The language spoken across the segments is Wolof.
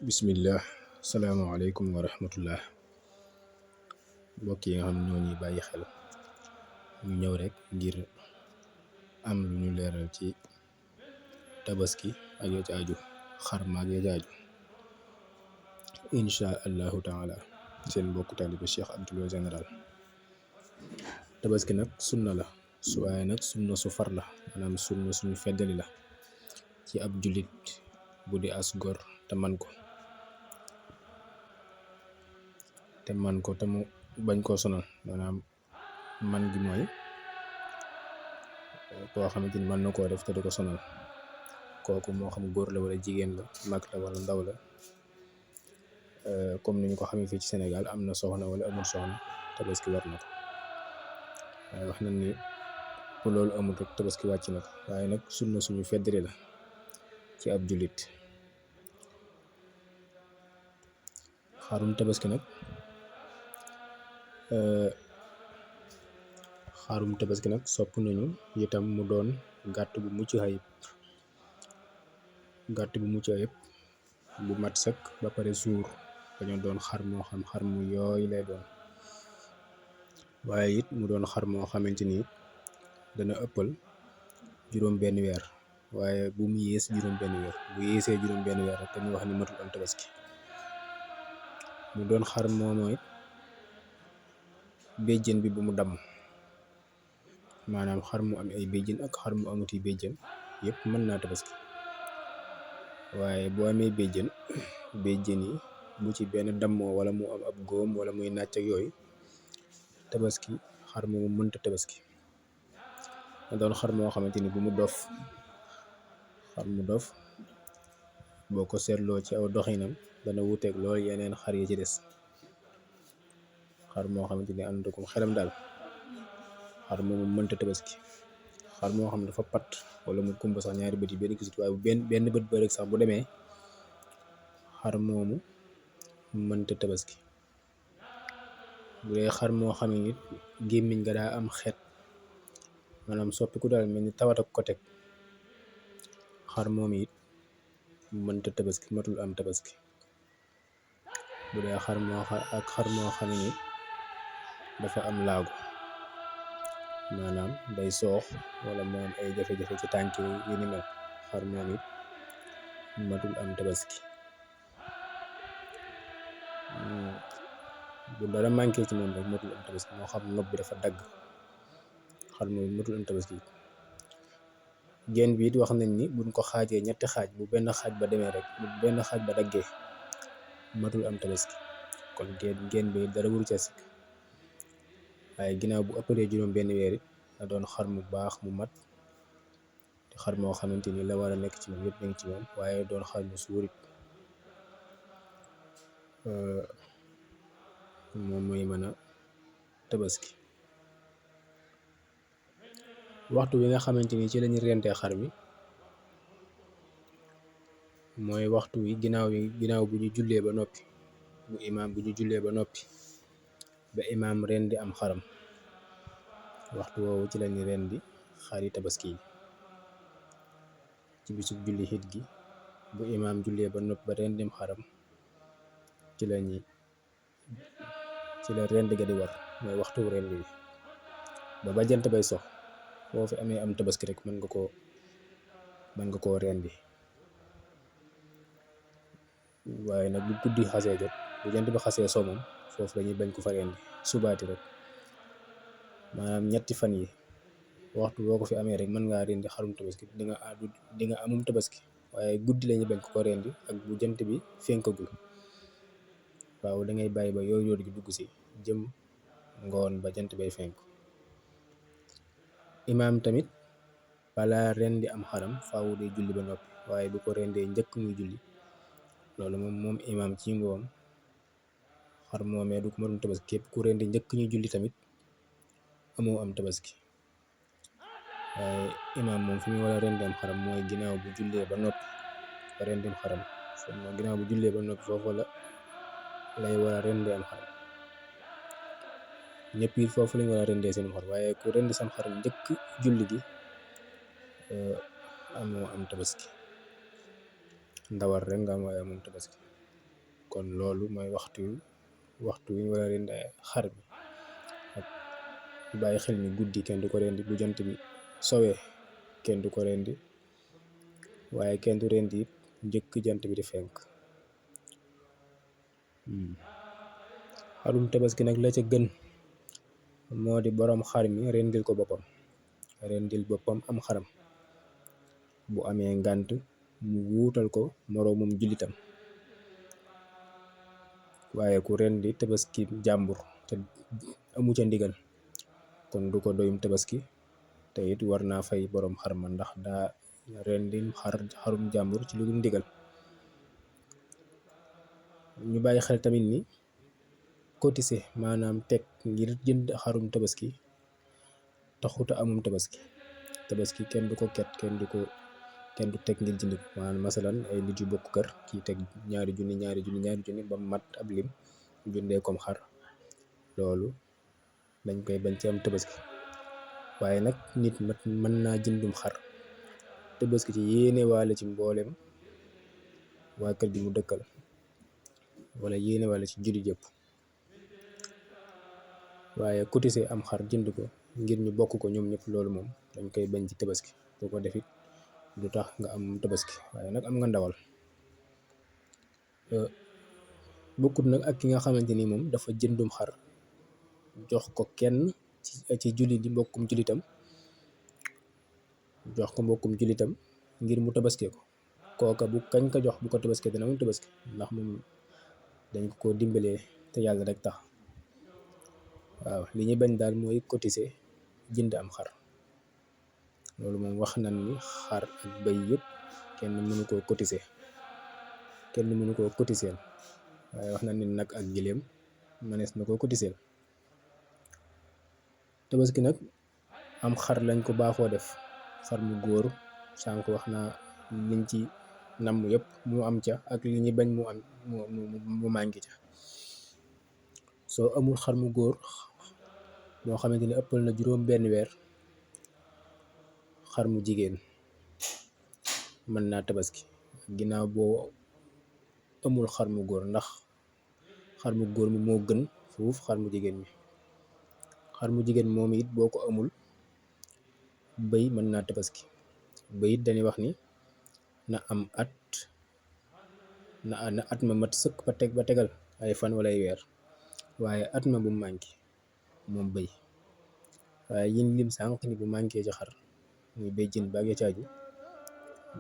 bismillah salaamaaleykum wa rahmatullah mbokk yi nga xam ne ñoo ñuy bàyyi xel ñu ñëw rek ngir am lu ñu leeral ci tabaski ak ya ci aju xarma ak ya ci aju insha allahu taala seen mbokku taalibe Cheikh Abdou Lo général. Tabaski nag sunna la waaye nag sunna su far la maanaam sunna suñu feddali la ci ab jullit bu di as gor te man ko te mu bañ koo sonal maanaam man gi mooy koo xamante ni mën na koo def te du ko sonal kooku moo xam góor la wala jigéen la mag la wala ndaw la comme ni ñu ko xamee fii ci Sénégal am na soxna wala amul soxna tabaski war na ko waaye wax nañ ni bu loolu amul rek tabaski wàcc na ko waaye nag sunna suñu feddali la ci ab jullit. xarum tabaski nag sopp nañu itam mu doon gàtt bu mucc ayib bu mat sëkk ba pare suur dañoo doon xar moo xam xar mu yooy lay doon waaye it mu doon xar moo xamante ni dana ëppal juróom benn weer waaye bu mu yées juróom benn weer bu yéesee juróom benn weer rek dañuy wax ni matul am tabaski. mu doon xar moomoy béjjën bi bu mu damm maanaam xar mu am ay béjjën ak xar mu amuti béjjën yëpp mën naa tabaski waaye boo amee béjjën yi bu ci benn dammoo wala mu am ab góom wala muy nàcc ak yooyu tabaski xar moomu mënta tabaski. nga doon xar moo xamante ni bu mu dof xar mu dof boo ko seetloo ci aw doxinam dana wuteeg loolu yeneen xar yi ci des xar moo xamante ni ànd ko xelam daal xar moomu mënta tabaski. xar moo xam dafa pat wala mu kumba sax ñaari bët yi benn gisut waaye benn bët ba rek sax bu demee xar moomu mënta tabaski. bu dee xar moo xam ne nit gémmiñ nga daa am xeet maanaam soppiku daal mel ni tawat ak ko teg xar moomu it mënta tabaski matul am tabaski. bu dee xar moo xam ne nit dafa am laago maanaam day soox wala mu am ay jafe-jafe ci tànk yi ni mel xar moom it matul am tabaski. bu dara manqué ci moom rek matul am tabaski moo xam nopp bi dafa dagg xar moom matul am tabaski. genn bi it wax nañ ni buñ ko xaajee ñetti xaaj bu benn xaaj ba demee rek bu benn xaaj ba daggee matul am tabaski kon genn bi dara wuru ca sikk waaye ginnaaw bu ëppalee juróom benn weer it na doon xar mu baax mu mat te xar moo xamante ni la war a nekk ci moom yëpp nekk ci moom waaye doon xar mu suurit moom mooy mën a tabaski. waxtu wi nga xamante ni ci lañu rentee xar mi mooy waxtu wi ginnaaw bu ñu jullee ba noppi bu ñu jullee ba noppi ba imaam rendi am xaram waxtu woowu ci lañu rendi xari tabaski yi ci bisub julli xit gi bu imaam jullee ba noppi ba rendim xaram ci la rend ga di war mooy waxtu rend bi ba jant bay sox boo fi amee am tabaski rek mën nga koo rendi waaye nag bu guddi xasee jot bu jant bi xasee so moom foofu lañuy bañ ko fa rendi subaati rek maanaam ñetti fan yi waxtu boo ko fi amee rek mën ngaa rendi xarum tabaski di nga amum tabaski waaye guddi lañuy bañ ko rendi ak bu jant bi fenkagul waaw dangay bàyyi ba yoor gi dugg si jëm ngoon ba jant bay fenk. imaam tamit balaa rendi am xaram faawu day julli ba noppi waaye bu ko rendee njëkk muy julli loolu moom imaam ci ngoom xar moomee du ko matum tabaski képp ku rendi njëkk ñuy julli tamit amoo am tabaski waaye imaam moom fi mu war a rendi am xaram mooy ginnaaw bu jullee ba noppi ba rendim xaram ginnaaw bu jullee ba noppi foofu lay war a rendi am xaram ñëpp it foofu lañ war a rendee seen xar waaye ku rendi sam xaram njëkk julli gi amoo am tabaski ndawal rek nga am waaye amoon tabaski. kon loolu mooy waxtu wi ñu war a rendi xar bi. ak ñu bàyyi xel ni guddi kenn du ko rendi, bu jant bi sowee kenn du ko rendi, waaye kenn du rendi it njëkk jant bi di fenk. xarum tabaski nag la ca gën moo di boroom xar mi rendil ko boppam, rendil boppam am xaram. bu amee ngànt mu wuutal ko moroomum jullitam, waaye ku rendi tabaski jàmbur te amu ca ndigal kon du ko doyum tabaski, te it war naa fay boroom xar ma ndax daa rendim xarum jàmbur ci lu dul ndigal. ñu bàyyi xel tamit ni cotiser maanaam teg ngir jënd xarum tabaski taxuta amum tabaski. tabaski kenn du ko ket, kenn du teg ngir jënd ko. maanaam masalan ay nit yu bokk kër kii teg ñaari junni ba mat ab lim jëndee kom xar, loolu dañ koy bañ ci am tabaski. waaye nag nit mën naa jëndum xar tabaski ci yéene waale ci mboolem waa kër gi mu dëkkal, wala yéene waale ci jullit yëpp. waaye cotiser am xar jënd ko ngir ñu bokk ko ñoom ñëpp, loolu moom dañ koy bañ ci tabaski. boo ko defit du tax nga am tabaski, waaye nag am nga ndawal. bokkut nag ak ki nga xamante ni moom dafa jëndum xar jox ko kenn ci jullit di mbokkum jullitam, jox ko mbokkum jullitam ngir mu tabaskee ko. kooka bu kañ ko jox bu ko tabaskee dana moom tabaski, ndax moom dañ ko dimbalee te yàlla rek tax. waaw li ñuy bañ daal mooy cotiser jënd am xar. loolu moom wax nañ ni xar ak bëy yëpp kenn mënu koo cotiser, waaye wax nañ ni nag ak giléem mënees na koo cotiser. tabaski nag am xar lañ ko baaxoo def, xar mu góor. sànq wax naa liñ ci namm yëpp mu am ca ak li ñuy bañ mu manqué ca. soo amul xar mu góor moo xamante ni ëppal na juróom benn weer, xar mu jigéen mën naa tabaski ginnaaw boo amul xar mu góor, ndax xar mu góor mi moo gën fuuf xar mu jigéen mi. xar mu jigéen moom it boo ko amul bëy mën naa tabaski. bëy it dañuy wax ni na am at ma mat sëkk ba tegal ay fan wala ay weer, waaye at ma bu manqué moom bëy. waaye yin lim sànq ni bu manqué ci xar muy béy jën baag ya caaju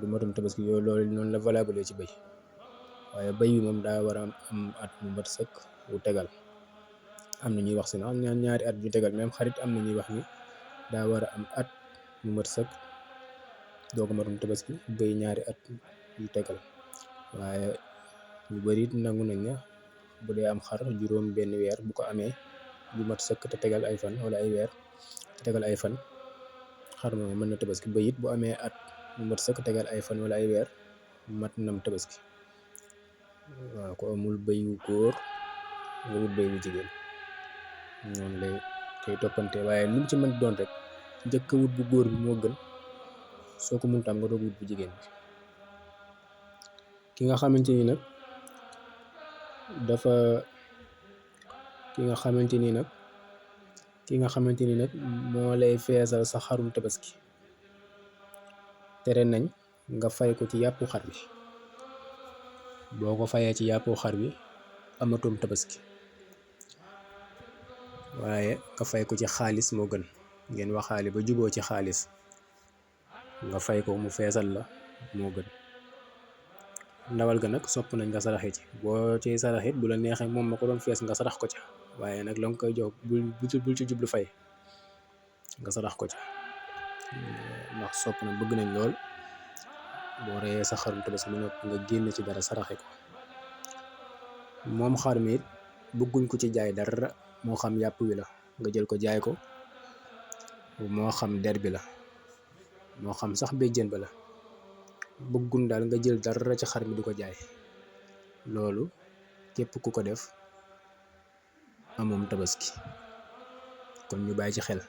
du matum tabaski. yooyu loolu noonu la valable ci bëy, waaye bëy bi moom daa war a am at mu mat sëkk bu tegal. am na ñuy wax si na ñaari at yu tegal, même xarit am na ñuy wax ni daa war a am at mu mat sëkk doo ko matum tabaski. bëy ñaari at yu tegal, waaye ñu bari nangu nañ ne bu dee am xar juróom benn weer bu ko amee bu mat sëkk te tegal ay fan wala ay weer te tegal ay fan, xar moom mën na tabaski. bëy it bu amee at mu mat sëkk tegal ay fan wala ay weer mat nam tabaski. waaw ko amul bëy wu góor nga wut bëy wu jigéen, noonu lay koy toppante. waaye lu mu ci mën doon rek njëkk wut bu góor bi moo gën, soo ko mënut am nga doog wut bu jigéen bi. ki nga xamante ni nag moo lay feesal sa xarum tabaski, tere nañ nga fay ko ci yàppu xar bi. boo ko fayee ci yàppu xar bi amatum tabaski, waaye nga fay ko ci xaalis moo gën. ngeen waxaale ba juboo ci xaalis nga fay ko mu feesal la moo gën. ndawal ga nag sopp nañ nga saraxe ci. boo ci saraxit bu la neexee moom ma ko doon fees nga sarax ko ca, waaye nag la nga koy jox bul ci jublu fay, nga sarax ko ca. ndax sopp na bëgg nañ lool boo reyee sa xarum tabaski mu noppi nga génn ci dara saraxe ko. moom xar mi it bëgguñ ko ci jaay dara, moo xam yàpp wi la nga jël ko jaay ko, moo xam der bi la, moo xam sax béjjën ba la. bëggun daal nga jël dara ci xar mi di ko jaay. loolu képp ku ko def amoom tabaski, kon ñu bàyyi ci xel.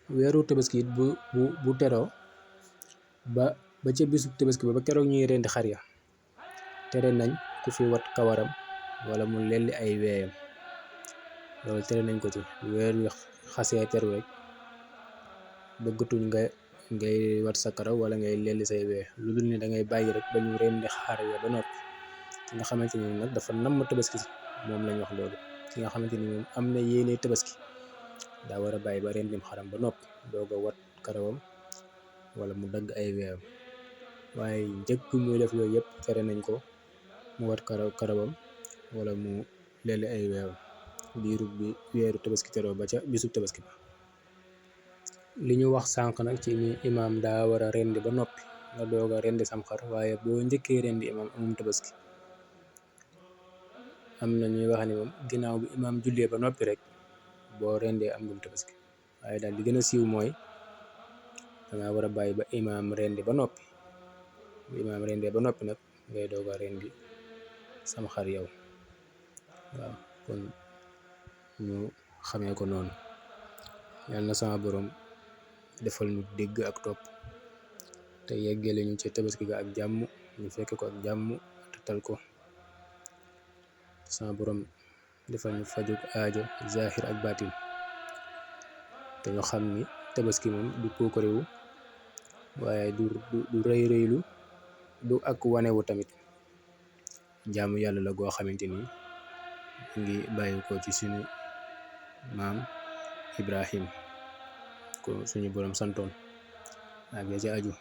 weeru tabaski it bu teroo ba ca bisu tabaski ba keroog ñuy rendi xar ya tere nañ ku fi wat kawaram wala mu lelli ay weeyam, loolu tere nañ ko ci. weer wi xasee teru rek bëggatuñ ngay wat sa karaw wala ngay lelli say wee, lu dul ni da ngay bàyyi rek ba ñu rendi xar ya ba noppi. ki nga xamante ni nag dafa namm tabaski moom lañ wax loolu. ki nga xamante ni moom am na yéene tabaski daa war a bàyyi ba rendim xaram ba noppi doog a wat karawam wala mu dagg ay weeyam, waaye njëkk muy def yooyu yëpp tere nañ ko mu wat karawam wala mu lelli ay weeyam diiru bi weeru tabaski teroo ba ca bisub tabaski ba. li ñu wax sànq nag ci ni imaam daa war a rendi ba noppi nga doog a rendi sam xar, waaye boo njëkkee rendi imaam amum tabaski. am na ñuy wax ni moom ginnaaw bi imaam jullee ba noppi rek boo rendee am ngum tabaski, waaye daal li gën a siiw mooy danga war a bàyyi ba imaam rendi ba noppi. bu imaam rendee ba noppi nag ngay doog a rendi sam xar yow. waaw kon ñu xamee ko noonu. yàlla na sama borom defal ñu dégg ak topp te yeggale ñu ci tabaski ga ak jàmm, ñu fekke ko ak jàmm te tal ko. sama borom defal ñu fajuk aajo zahir ak baatin te ñu xam ni tabaski moom du puukarewu, waaye du rëy rëylu, du ak wanewu tamit. jaamu yàlla la goo xamante ni ngi bàyyi ko ci suñu maam Ibrahim ko suñu borom santoon ak ya ci aju,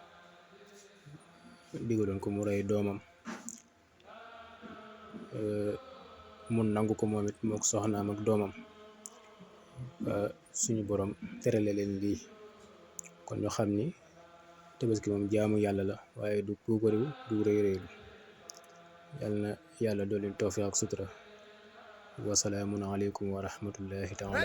digaloon ko mu rey doomam, mun nangu ko moom it mook soxnaam ak doomam, suñu borom terale leen lii. kon ñu xam ni tabaski moom jaamu yàlla la, waaye du puukariw du rëy rëylu. yàlla na yàlla dooleel tawfiq ak sutura. wasalaamun aleykum wa rahmatullahi taala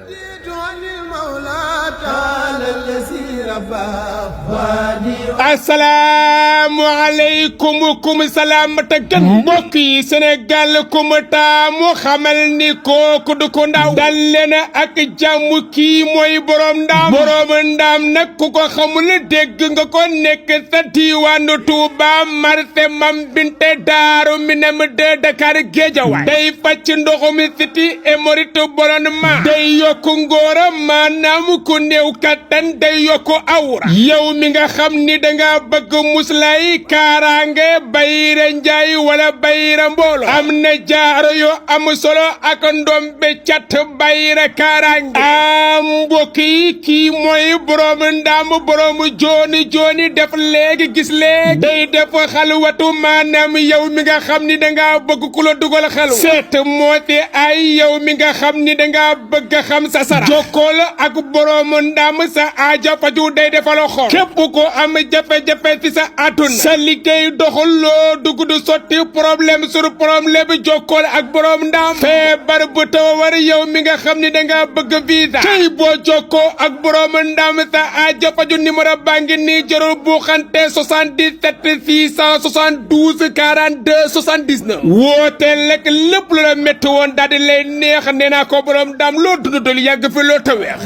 assalaamu aleykum kum salaam ta gën mbokk yi Sénégal kum taamu xamal ni kooku du ko ndaw dal leen ak jàmm. kii mooy borom ndaam nag ku ko xamul dégg nga ko nekk sa diwaanu Touba marché Mam Binte Daaru Minam de Dakar Géejawaay day fàcc ndoxum siti émorite ballonnement day yokku ngóora maanaam ku néew kattan day yokku awra. yow mi nga xam ni danga bëgg muslay kaaraange bayre njaay wala bayre mboolo am na jaaro yo am solo ak ndombe cat bayre kaaraange. am mbokk yi kii mooy borom ndaam borom jooni def léegi gis léegi day def xalwatu maanaam yow mi nga xam ni danga bëgg ku la dugal xalwa seet moo ci ay yow mi nga xam ni danga bëgg xam sa sara jokkool ak borom ndaam sa aaja faju day defal xol. képp ko am jafe-jafe ci sa àdduna sa liggéey doxul loo dugg du sotti problème sur problème bi jokkool ak borom ndaam. feebar bu taw war yow mi nga xam ni danga bëgg visa tey boo jokkoo ak borom ndaam sa aaja faju numéro baa ngi nii jarul bu xante 77 672 42 79 woote lekk lépp lu la métti woon daal di lay neex nee naa ko borom ndaam loo dund dul yàgg fi loo taweex